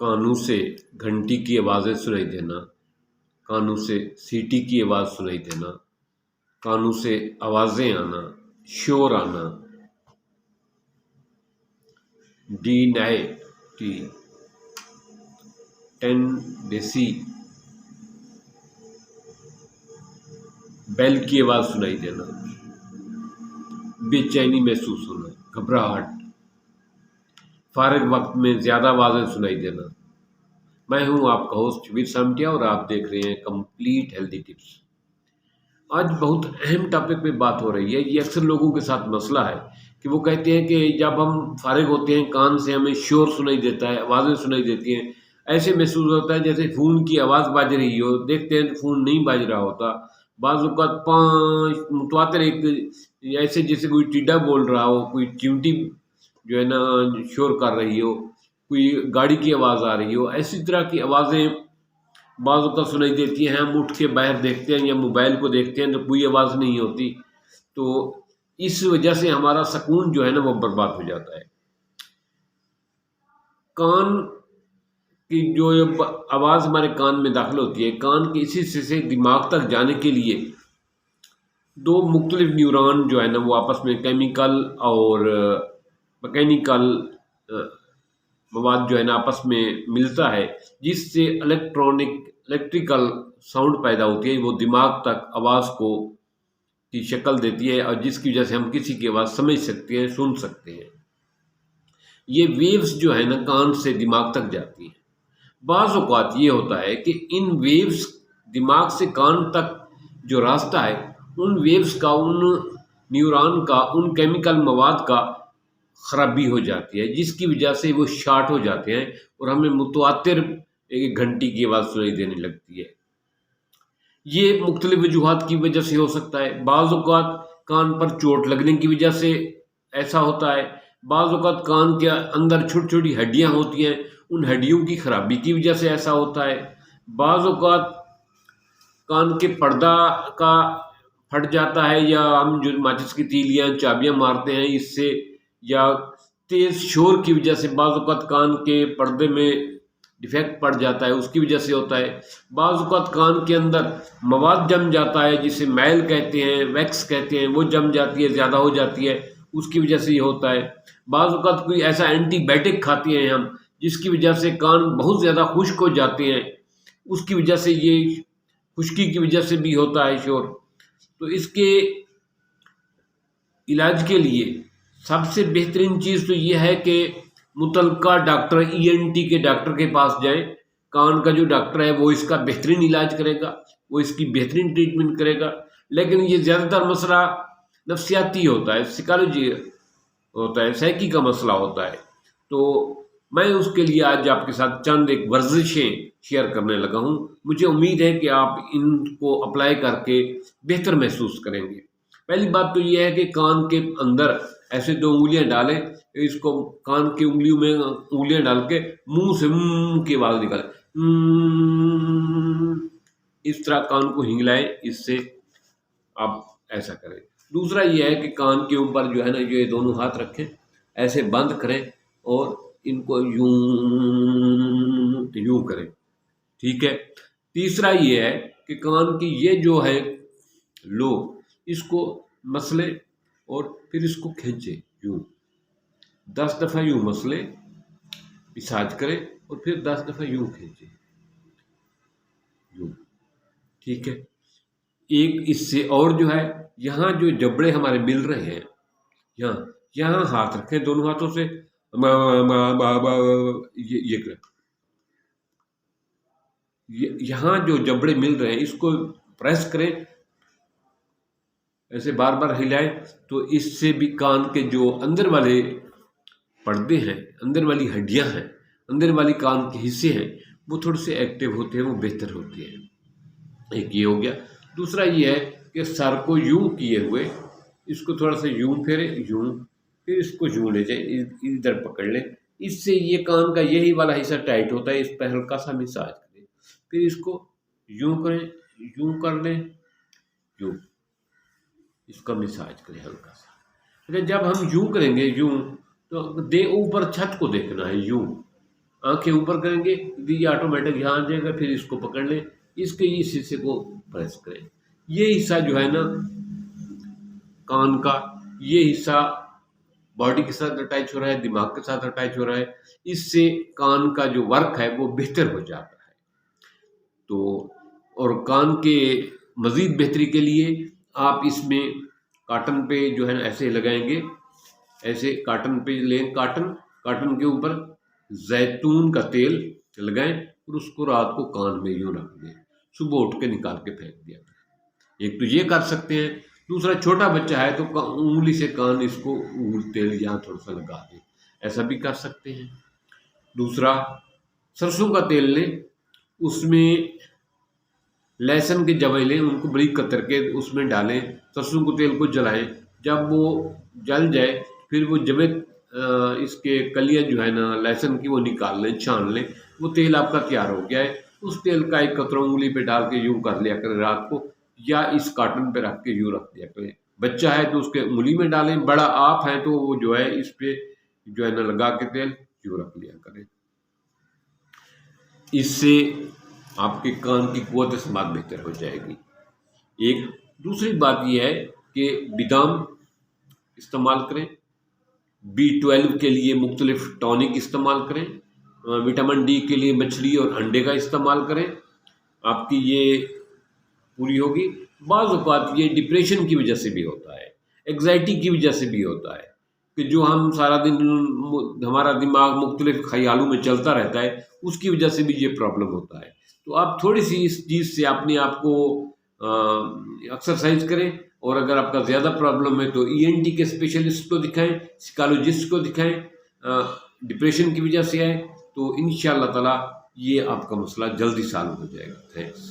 कानों से घंटी की आवाज़ें सुनाई देना, कानों से सीटी की आवाज़ सुनाई देना, कानों से आवाज़ें आना, शोर आना। D9T 10 डेसी बेल की आवाज़ सुनाई देना, बेचैनी महसूस होना, घबराहट, फारिग वक्त में ज़्यादा आवाज़ें सुनाई देना। मैं हूं आपका होस्ट वीर सामटिया और आप देख रहे हैं कंप्लीट हेल्दी टिप्स। आज बहुत अहम टॉपिक पे बात हो रही है। ये अक्सर लोगों के साथ मसला है कि वो कहते हैं कि जब हम फारिग होते हैं कान से हमें शोर सुनाई देता है, आवाज़ें सुनाई देती हैं, ऐसे महसूस होता है जैसे फ़ोन की आवाज़ बाज रही हो। देखते हैं तो फ़ोन नहीं बाज रहा होता। बाज़ औक़ात पाँच मुतवातिर एक ऐसे जैसे कोई टिड्डा बोल रहा हो, कोई चींटी जो है ना शोर कर रही हो, कोई गाड़ी की आवाज़ आ रही हो, ऐसी तरह की आवाज़ें बाज़ औक़ात सुनाई देती हैं। हम उठ के बाहर देखते हैं या मोबाइल को देखते हैं तो कोई आवाज़ नहीं होती। तो इस वजह से हमारा सुकून जो है ना वो बर्बाद हो जाता है। कान की जो आवाज़ हमारे कान में दाखिल होती है, कान के इसी हिस्से से दिमाग तक जाने के लिए दो मुख्तलिफ न्यूरॉन जो है ना वो आपस में केमिकल और मैकेनिकल मवाद जो है ना आपस में मिलता है, जिससे इलेक्ट्रिकल साउंड पैदा होती है। वो दिमाग तक आवाज़ को की शक्ल देती है और जिसकी वजह से हम किसी की आवाज़ समझ सकते हैं, सुन सकते हैं। ये वेव्स जो है ना कान से दिमाग तक जाती हैं। बाज़ औक़ात ये होता है कि इन वेव्स दिमाग से कान तक जो रास्ता है, उन वेव्स का, उन न्यूरॉन का, उन केमिकल मवाद का ख़राबी हो जाती है, जिसकी वजह से वो शॉर्ट हो जाते हैं और हमें मुतवातिर एक घंटी की आवाज़ सुनाई देने लगती है। ये मुख्तलिफ वजूहात की वजह से हो सकता है। बाज़ औक़ात कान पर चोट लगने की वजह से ऐसा होता है। बाज़ औक़ात कान के अंदर छोटी-छोटी हड्डियाँ होती हैं, उन हड्डियों की ख़राबी की वजह से ऐसा होता है। बाज़ औक़ात कान के पर्दा का फट जाता है या हम जो माचिस की तीलियाँ, चाबियाँ मारते हैं इससे, या तेज़ शोर की वजह से बाज़ औक़ात कान के पर्दे में डिफेक्ट पड़ जाता है, उसकी वजह से होता है। बाज़ औक़ात कान के अंदर मवाद जम जाता है जिसे मैल कहते हैं, वैक्स कहते हैं, वो जम जाती है, ज़्यादा हो जाती है, उसकी वजह से ये होता है। बाज़ औक़ात कोई ऐसा एंटीबायोटिक खाते हैं हम, जिसकी वजह से कान बहुत ज़्यादा खुश्क हो जाते हैं, उसकी वजह से ये खुश्की की वजह से भी होता है शोर। तो इसके इलाज के लिए सबसे बेहतरीन चीज़ तो ये है कि मुतल्लिका डॉक्टर, ENT के डॉक्टर के पास जाएँ। कान का जो डॉक्टर है वो इसका बेहतरीन इलाज करेगा, वो इसकी बेहतरीन ट्रीटमेंट करेगा। लेकिन ये ज़्यादातर मसला नफ्सियाती होता है, साइकोलॉजी होता है, साइकी का मसला होता है। तो मैं उसके लिए आज आपके साथ चंद एक वर्जिशें शेयर करने लगा हूँ। मुझे उम्मीद है कि आप इनको अप्लाई करके बेहतर महसूस करेंगे। पहली बात तो ये है कि कान के अंदर ऐसे 2 उँगलियाँ डालें, इसको कान की उँगलियों में उँगलियाँ डाल के मुँह से की आवाज़ निकालें। इस तरह कान को हिंगलाएँ, इससे आप ऐसा करें। दूसरा ये है कि कान के ऊपर जो है ना ये दोनों हाथ रखें, ऐसे बंद करें और इनको यूँ करें, ठीक है। तीसरा ये है कि कान की ये जो है लोब, इसको मसलें और फिर इसको खींचें यूँ, 10 दफ़ा यूँ मसलें, मसाज करें और फिर 10 दफ़ा यूँ खींचें, यूँ, ठीक है। एक इससे और जो है, यहाँ जो जबड़े हमारे मिल रहे हैं, यहाँ हाथ रखें दोनों हाथों से, ये करें। यहाँ जो जबड़े मिल रहे हैं इसको प्रेस करें, ऐसे बार बार हिलाएं, तो इससे भी कान के जो अंदर वाले पर्दे हैं, अंदर वाली हड्डियां हैं, अंदर वाली कान के हिस्से हैं, वो थोड़े से एक्टिव होते हैं, वो बेहतर होते हैं। एक ये हो गया। दूसरा ये है कि सर को यूं किए हुए इसको थोड़ा सा यूं फेरे, यूं, फिर इसको यूं ले जाए, इधर पकड़ लें। इससे ये कान का यही वाला हिस्सा टाइट होता है। इस पर हल्का सा मसाज करें, फिर इसको यूं करें, यूं कर लें, यूं, इसका मसाज करें हल्का सा। फिर जब हम यूं करेंगे यूं, तो ऊपर छत को देखना है यूं, आंखें ऊपर करेंगे, ये ऑटोमेटिक यहाँ आ जाएगा, फिर इसको पकड़ लें, इसके इस हिस्से को प्रेस करें। ये हिस्सा जो है ना कान का, ये हिस्सा बॉडी के साथ अटैच हो रहा है, दिमाग के साथ अटैच हो रहा है, इससे कान का जो वर्क है वो बेहतर हो जाता है। तो और कान के मज़ीद बेहतरी के लिए आप इसमें काटन पे जो है ना ऐसे लगाएंगे, ऐसे काटन पे लें, काटन के ऊपर जैतून का तेल लगाएं और उसको रात को कान में यूँ रख दें, सुबह उठ के निकाल के फेंक दिया। एक तो ये कर सकते हैं, दूसरा छोटा बच्चा है तो उंगली से कान इसको तेल या थोड़ा सा लगा दें, ऐसा भी कर सकते हैं। दूसरा सरसों का तेल लें, उसमें लहसुन के जवे लें, उनको बारीक कतर के उसमें डालें, सरसों के तेल को जलाएं, जब वो जल जाए फिर वो जवे इसके कलियां जो है ना लहसुन की वो निकाल लें, छान लें, वो तेल आपका तैयार हो गया है। उस तेल का एक कतरा उंगली पे डाल के यूँ कर लिया करें रात को, या इस काटन पे रख के यूँ रख दिया करें। बच्चा है तो उसके उंगली में डालें, बड़ा आप हैं तो वो जो है इस पे जो है ना लगा के तेल यूँ रख लिया करें। इससे आपके कान की कुव्वत समात बेहतर हो जाएगी। एक दूसरी बात यह है कि बादाम इस्तेमाल करें, B12 के लिए मुख्तलिफ टॉनिक इस्तेमाल करें, विटामिन डी के लिए मछली और अंडे का इस्तेमाल करें, आपकी ये पूरी होगी। बाज़ औक़ात ये डिप्रेशन की वजह से भी होता है, एग्ज़ाइटी की वजह से भी होता है कि जो हम सारा दिन हमारा दिमाग मुख्तलिफ ख़यालों में चलता रहता है, उसकी वजह से भी ये प्रॉब्लम होता है। तो आप थोड़ी सी इस चीज़ से अपने आप को एक्सरसाइज करें, और अगर आपका ज़्यादा प्रॉब्लम है तो ENT के स्पेशलिस्ट को दिखाएं, साइकोलॉजिस्ट को दिखाएं। डिप्रेशन की वजह से है तो इंशाअल्लाह ताला ये आपका मसला जल्दी सॉल्व हो जाएगा। थैंक्स।